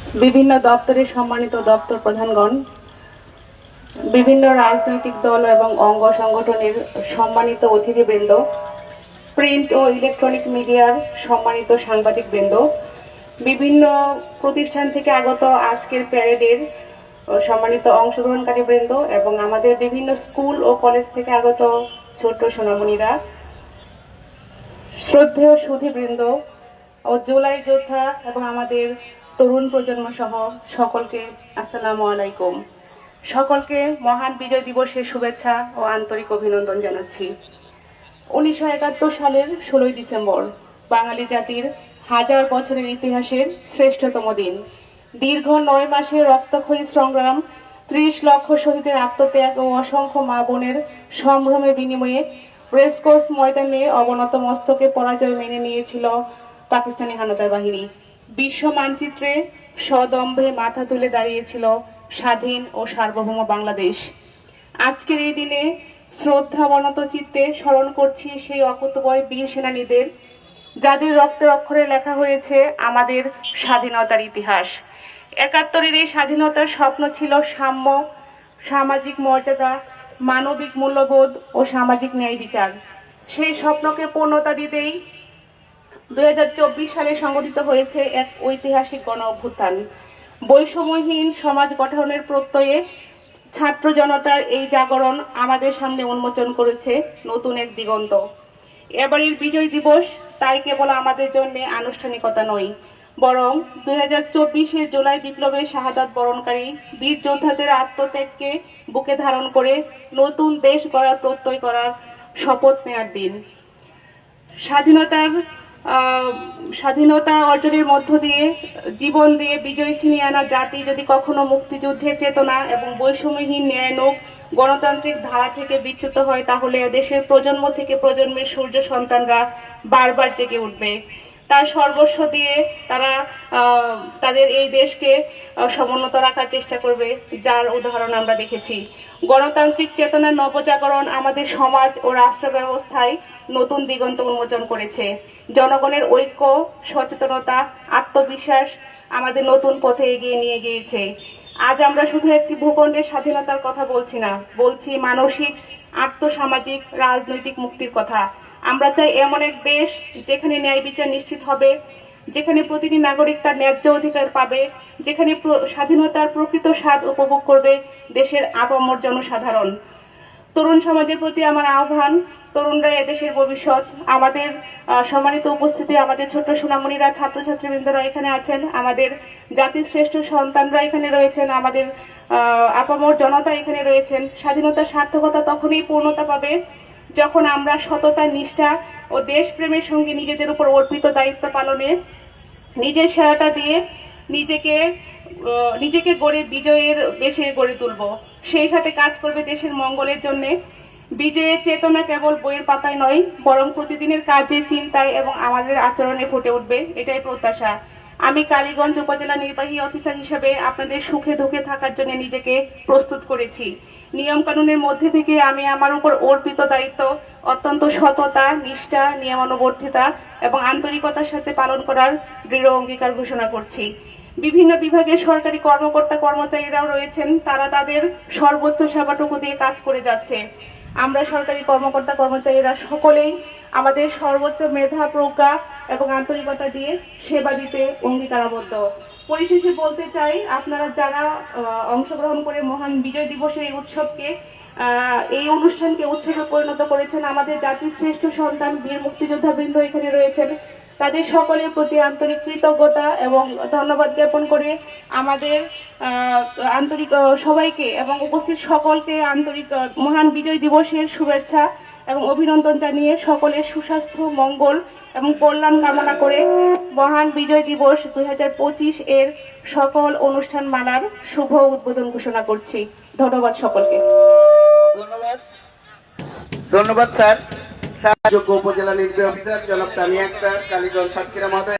বিভিন্ন দপ্তরের সম্মানিত দপ্তর প্রধানগণ, বিভিন্ন রাজনৈতিক দল এবং অঙ্গ সংগঠনের সম্মানিত অতিথিবৃন্দ, প্রিন্ট ও ইলেকট্রনিক মিডিয়ার সম্মানিত সাংবাদিকবৃন্দ, বিভিন্ন প্রতিষ্ঠান থেকে আগত আজকের প্যারেডের সম্মানিত অংশগ্রহণকারী বৃন্দ এবং আমাদের বিভিন্ন স্কুল ও কলেজ থেকে আগত ছোট্ট সোনামণিরা, শ্রদ্ধেয় সুধীবৃন্দ ও জুলাই যোদ্ধা এবং আমাদের তরুণ প্রজন্ম সহ সকলকে আসসালামু আলাইকুম। সকলকে মহান বিজয় দিবসের শুভেচ্ছা ও আন্তরিক অভিনন্দন জানাচ্ছি। 1971 সালের 16 ডিসেম্বর বাঙালি জাতির হাজার বছরের ইতিহাসের শ্রেষ্ঠতম দিন। দীর্ঘ 9 মাসের রক্তক্ষয়ী সংগ্রাম, 30 লক্ষ শহীদের আত্মত্যাগ ও অসংখ্য মা বোনের সম্ভ্রমের বিনিময়ে রেসকোর্স ময়দানে অবনত মস্তকে পরাজয় মেনে নিয়েছিল পাকিস্তানি হানাদার বাহিনী। বিশ্ব মানচিত্রে সদম্ভে মাথা তুলে দাঁড়িয়েছিল স্বাধীন ও সার্বভৌম বাংলাদেশ। আজকের এই দিনে শ্রদ্ধাবনত চিত্তে স্মরণ করছি সেই অকুতোভয় বীর সেনানীদের, যাদের রক্তের অক্ষরে লেখা হয়েছে আমাদের স্বাধীনতার ইতিহাস। 71-এর এই স্বাধীনতার স্বপ্ন ছিল সাম্য, সামাজিক মর্যাদা, মানবিক মূল্যবোধ ও সামাজিক ন্যায় বিচার। সেই স্বপ্নকে পূর্ণতা দিতেই 2024 সালে সংগঠিত হয়েছে এক ঐতিহাসিক গণ অভ্যুত্থান। বৈষম্যহীন সমাজ গঠনের প্রত্যয়ে ছাত্র জনতার এই জাগরণ আমাদের সামনে উন্মোচন করেছে নতুন এক দিগন্ত। এবারের বিজয় দিবস তাই কেবল আমাদের জন্য আনুষ্ঠানিকতা নয়, বরং 2024-এর জুলাই বিপ্লবের শাহাদাত বরণকারী বীর যোদ্ধাদের আত্মত্যাগকে বুকে ধারণ করে নতুন দেশ গড়ার প্রত্যয় করার শপথ নেওয়ার দিন। স্বাধীনতা অর্জনের মধ্য দিয়ে জীবন দিয়ে বিজয় ছিনিয়ে আনা জাতি যদি কখনো মুক্তিযুদ্ধের চেতনা এবং বৈষম্যহীন ন্যায়ানুগ গণতান্ত্রিক ধারা থেকে বিচ্যুত হয়, তাহলে দেশের প্রজন্ম থেকে প্রজন্মের সূর্য সন্তানরা বারবার জেগে উঠবে। তার সর্বস্ব দিয়ে তারা তাদের এই দেশকে সমুন্নত রাখার চেষ্টা করবে, যার উদাহরণ আমরা দেখেছি। গণতান্ত্রিক চেতনার নবজাগরণ আমাদের সমাজ ও রাষ্ট্র ব্যবস্থায় নতুন দিগন্ত উন্মোচন করেছে। জনগণের ঐক্য, সচেতনতা, আত্মবিশ্বাস আমাদের নতুন পথে এগিয়ে নিয়ে গিয়েছে। আজ আমরা শুধু একটি ভূখণ্ডের স্বাধীনতার কথা বলছি না, বলছি মানসিক, আর্থসামাজিক, রাজনৈতিক মুক্তির কথা। আমরা চাই এমন এক দেশ যেখানে ন্যায় বিচার নিশ্চিত হবে, যেখানে প্রতিটি নাগরিক তার ন্যায্য অধিকার পাবে, যেখানে স্বাধীনতার প্রকৃত স্বাদ উপভোগ করবে দেশের আপামর জনসাধারণ। তরুণ সমাজের প্রতি আমার আহ্বান, তরুণরা এদেশের ভবিষ্যৎ। আমাদের সম্মানিত উপস্থিতি, আমাদের ছোট্ট সোনামণিরা, ছাত্রছাত্রীবৃন্দরা এখানে আছেন, আমাদের জাতির শ্রেষ্ঠ সন্তানরা এখানে রয়েছেন, আমাদের আপামর জনতা এখানে রয়েছেন। স্বাধীনতার সার্থকতা তখনই পূর্ণতা পাবে যখন আমরা সততা, নিষ্ঠা ও দেশপ্রেমের সঙ্গে নিজেদের উপর অর্পিত দায়িত্ব পালনে নিজের সেরাটা দিয়ে নিজেকে গড়ে বিজয়ের বেশে গড়ে তুলব। সেই সাথে কাজ করবে দেশের মঙ্গলের জন্য। বিজয়ের চেতনা কেবল বইয়ের পাতায় নয়, বরং প্রতিদিনের কাজে, চিন্তায় এবং আমাদের আচরণে ফুটে উঠবে, এটাই প্রত্যাশা। আমি কালীগঞ্জ উপজেলা নির্বাহী অফিসার হিসেবে আপনাদের সুখে দুঃখে থাকার জন্য নিজেকে প্রস্তুত করেছি। নিয়ম কানুনের মধ্যে থেকে আমি আমার উপর অর্পিত দায়িত্ব অত্যন্ত সততা, নিষ্ঠা, নিয়মানুবর্তিতা এবং আন্তরিকতার সাথে পালন করার দৃঢ় অঙ্গীকার ঘোষণা করছি। বিভিন্ন বিভাগের সরকারি কর্মকর্তা কর্মচারীরাও রয়েছেন, তারা তাদের সর্বোচ্চ সেবাটুকু দিয়ে কাজ করে যাচ্ছে। আমরা সরকারি কর্মকর্তা কর্মচারীরা সকলেই আমাদের সর্বোচ্চ মেধা, প্রজ্ঞা এবং আন্তরিকতা দিয়ে সেবা দিতে অঙ্গীকারাবদ্ধ। পরিশেষে বলতে চাই, আপনারা যারা অংশগ্রহণ করে মহান বিজয় দিবসের এই অনুষ্ঠানকে উৎসবে পরিণত করেছেন, আমাদের জাতির শ্রেষ্ঠ সন্তান বীর মুক্তিযোদ্ধাবৃন্দ এখানে রয়েছেন, তাদের সকলের প্রতি আন্তরিক কৃতজ্ঞতা এবং ধন্যবাদ জ্ঞাপন করে আমাদের আন্তরিক সবাইকে এবং উপস্থিত সকলকে আন্তরিক মহান বিজয় দিবসের শুভেচ্ছা এবং অভিনন্দন জানিয়ে সকলের সুস্বাস্থ্য, মঙ্গল এবং কল্যাণ কামনা করে মহান বিজয় দিবস 2025 এর সকল অনুষ্ঠান মালার শুভ উদ্বোধন ঘোষণা করছি। ধন্যবাদ সকলকে। ধন্যবাদ স্যার। যোগ্য উপজেলা নির্বাহী অফিসার জনাব তানিয়া আক্তার, কালীগঞ্জ সাতক্ষীরা মহোদয়।